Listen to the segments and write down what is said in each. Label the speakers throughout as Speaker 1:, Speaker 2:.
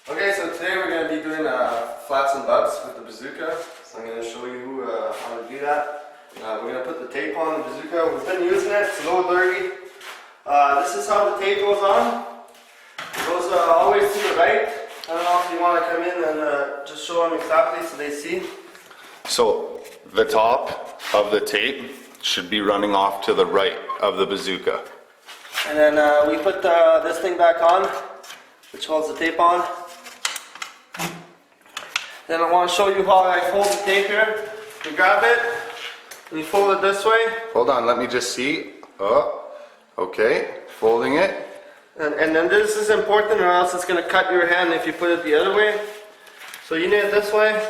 Speaker 1: Okay, so today we're going to be doing flats and butts with the Bazooka. So I'm going to show you how to do that. We're going to put the tape on the Bazooka. We've been using it, it's a little dirty. This is how the tape goes on. It goes always to the right. I don't know if you want to come in and just show them exactly so they see.
Speaker 2: So the top of the tape should be running off to the right of the Bazooka.
Speaker 1: And then we put this thing back on, which holds the tape on. Then I want to show you how I fold the tape here. You grab it, and you fold it this way.
Speaker 2: Hold on, let me just see. Oh, okay, folding it.
Speaker 1: And then this is important, or else it's going to cut your hand if you put it the other way. So you need it this way.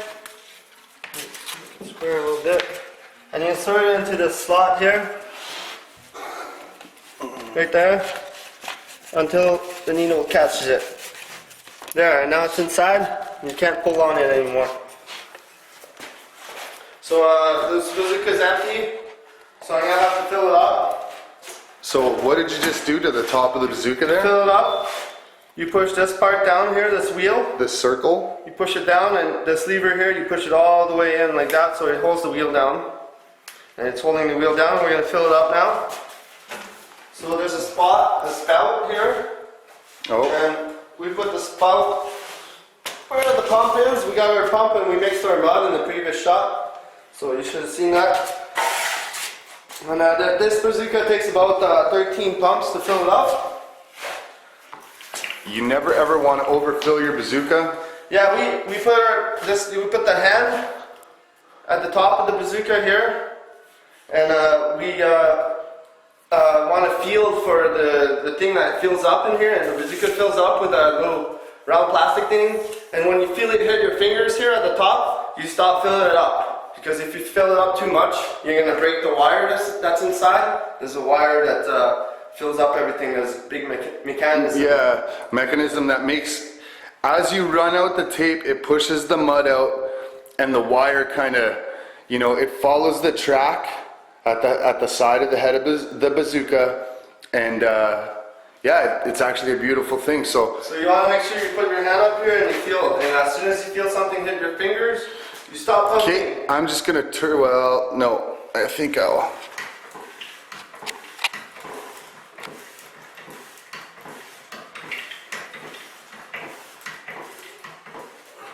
Speaker 1: Square a little bit. And you insert it into the slot here. Right there. Until the needle catches it. There, and now it's inside. You can't pull on it anymore. So this Bazooka is empty. So I'm going to have to fill it up.
Speaker 2: So what did you just do to the top of the Bazooka there?
Speaker 1: Fill it up. You push this part down here, this wheel.
Speaker 2: This circle?
Speaker 1: You push it down, and this lever here, you push it all the way in like that, so it holds the wheel down. And it's holding the wheel down. We're going to fill it up now. So there's a spout here.
Speaker 2: Oh.
Speaker 1: And we put the spout where the pump is. We got our pump and we mixed our mud in the previous shot. So you should have seen that. And this Bazooka takes about 13 pumps to fill it up.
Speaker 2: You never ever want to overfill your Bazooka?
Speaker 1: Yeah, we put the hand at the top of the Bazooka here, and we want to feel for the thing that fills up in here, and the Bazooka fills up with a little round plastic thing, and when you feel it hit your fingers here at the top, you stop filling it up, because if you fill it up too much, you're going to break the wire that's inside. There's a wire that fills up everything. There's a big mechanism.
Speaker 2: Yeah, mechanism that makes, as you run out the tape, it pushes the mud out, and the wire kind of, you know, it follows the track at the side of the head of the Bazooka, and yeah, it's actually a beautiful thing. So
Speaker 1: you want to make sure you put your hand up here and you feel it, and as soon as you feel something hit your fingers, you stop pumping.
Speaker 2: Okay, I'm just gonna turn. Well, no, I think I'll.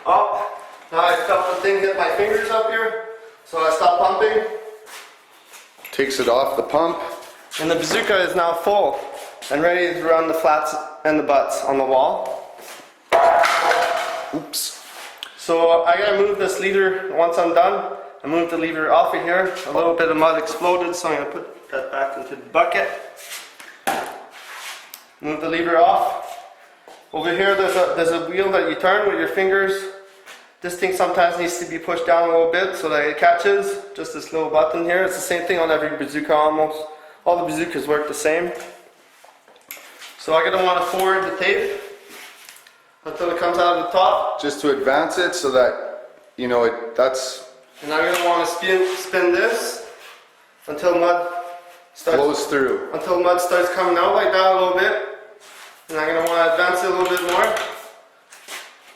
Speaker 1: Oh, now I felt the thing hit my fingers up here, so I stopped pumping.
Speaker 2: Takes it off the pump.
Speaker 1: And the Bazooka is now full and ready to run the flats and the butts on the wall.
Speaker 2: Oops.
Speaker 1: So I gotta move this lever once I'm done. I moved the lever off of here. A little bit of mud exploded, so I'm gonna put that back into the bucket. Move the lever off. Over here there's a wheel that you turn with your fingers. This thing sometimes needs to be pushed down a little bit so that it catches. Just this little button here. It's the same thing on every Bazooka almost. All the Bazookas work the same. So I'm gonna want to forward the tape until it comes out of the top.
Speaker 2: Just to advance it so that, you know, that's...
Speaker 1: And I'm gonna want to spin this until mud
Speaker 2: flows through.
Speaker 1: Until mud starts coming out like that a little bit. And I'm gonna want to advance it a little bit more.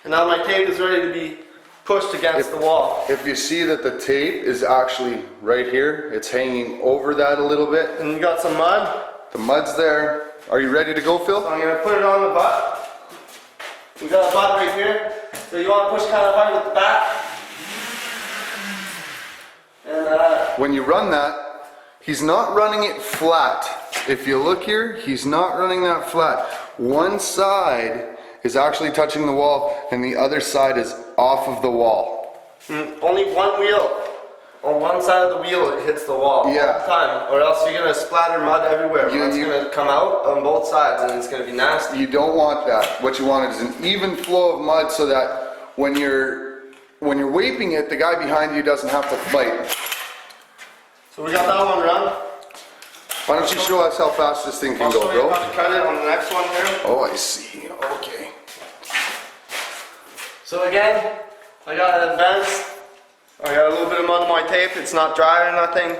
Speaker 1: And now my tape is ready to be pushed against the wall.
Speaker 2: If you see that the tape is actually right here, it's hanging over that a little bit.
Speaker 1: And you got some mud.
Speaker 2: The mud's there. Are you ready to go, Phil?
Speaker 1: So I'm gonna put it on the butt. We got a butt right here. So you want to push kind of hard with the back. And
Speaker 2: when you run that, he's not running it flat. If you look here, he's not running that flat. One side is actually touching the wall, and the other side is off of the wall.
Speaker 1: Only one wheel. On one side of the wheel it hits the wall
Speaker 2: yeah.
Speaker 1: all the time, or else you're going to splatter mud everywhere. It's going to come out on both sides and it's going to be nasty.
Speaker 2: You don't want that. What you want is an even flow of mud so that when you're waping it, the guy behind you doesn't have to fight.
Speaker 1: So we got that one run.
Speaker 2: Why don't you show us how fast this thing can go,
Speaker 1: I'll show you how to cut it on the next one here.
Speaker 2: Oh, I see. Okay.
Speaker 1: So again, I got it advanced. I got a little bit of mud on my tape. It's not dry or nothing.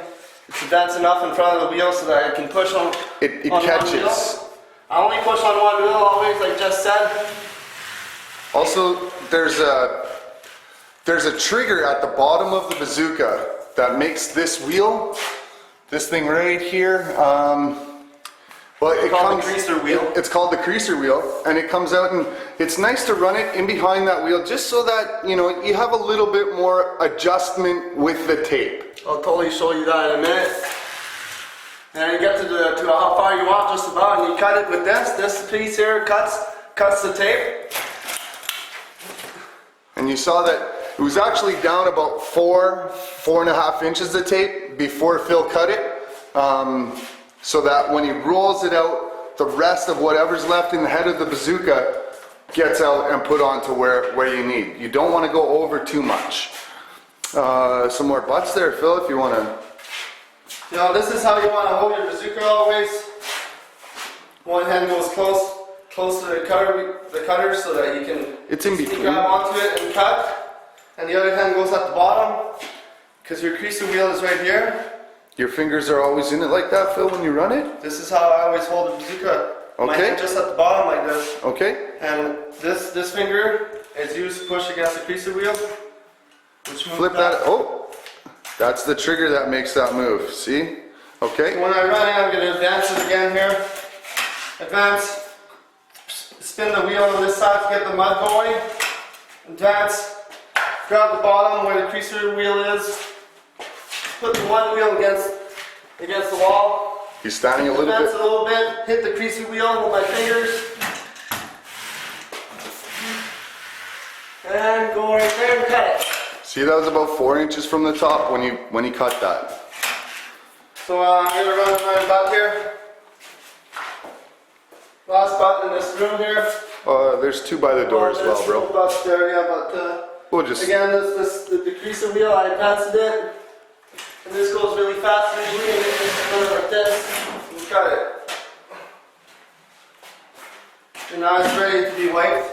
Speaker 1: It's advanced enough in front of the wheel so that I can push on.
Speaker 2: It
Speaker 1: on
Speaker 2: catches.
Speaker 1: one wheel. I only push on one wheel always, like just said.
Speaker 2: Also, there's a trigger at the bottom of the Bazooka that makes this wheel, this thing right here, but it
Speaker 1: called
Speaker 2: comes,
Speaker 1: the creaser wheel.
Speaker 2: It's called the creaser wheel, and it comes out, and it's nice to run it in behind that wheel just so that, you know, you have a little bit more adjustment with the tape.
Speaker 1: I'll totally show you that in a minute. And you get to how far you want just about, and you cut it with this piece here cuts the tape.
Speaker 2: And you saw that it was actually down about 4.5 inches of tape before Phil cut it, so that when he rolls it out, the rest of whatever's left in the head of the Bazooka gets out and put onto where you need. You don't want to go over too much. Some more butts there, Phil, if you want to.
Speaker 1: You know, this is how you want to hold your Bazooka always. One hand goes close to the cutter so that you can
Speaker 2: It's in between.
Speaker 1: grab onto it and cut. And the other hand goes at the bottom, because your creaser wheel is right here.
Speaker 2: Your fingers are always in it like that, Phil, when you run it?
Speaker 1: This is how I always hold the Bazooka. My
Speaker 2: Okay.
Speaker 1: hand just at the bottom like this.
Speaker 2: Okay.
Speaker 1: And this finger is used to push against the creaser wheel. Which moves
Speaker 2: Flip that. Oh, that's the trigger that makes that move. See? Okay.
Speaker 1: When I run it, I'm going to advance it again here. Advance. Spin the wheel on this side to get the mud going. Advance. Grab the bottom where the creaser wheel is. Put the one wheel against the wall.
Speaker 2: He's standing a little
Speaker 1: Advance
Speaker 2: bit.
Speaker 1: a little bit. Hit the creaser wheel with my fingers. And go right there and cut it.
Speaker 2: See, that was about 4 inches from the top when he cut that.
Speaker 1: So I'm going to run my butt here. Last button in this room here.
Speaker 2: There's 2 by the door as well, bro.
Speaker 1: Butts there, yeah, but
Speaker 2: We'll just.
Speaker 1: again, the creaser wheel, I advanced it. And this goes really fast usually, and you just put it like this and cut it. And now it's ready to be wiped.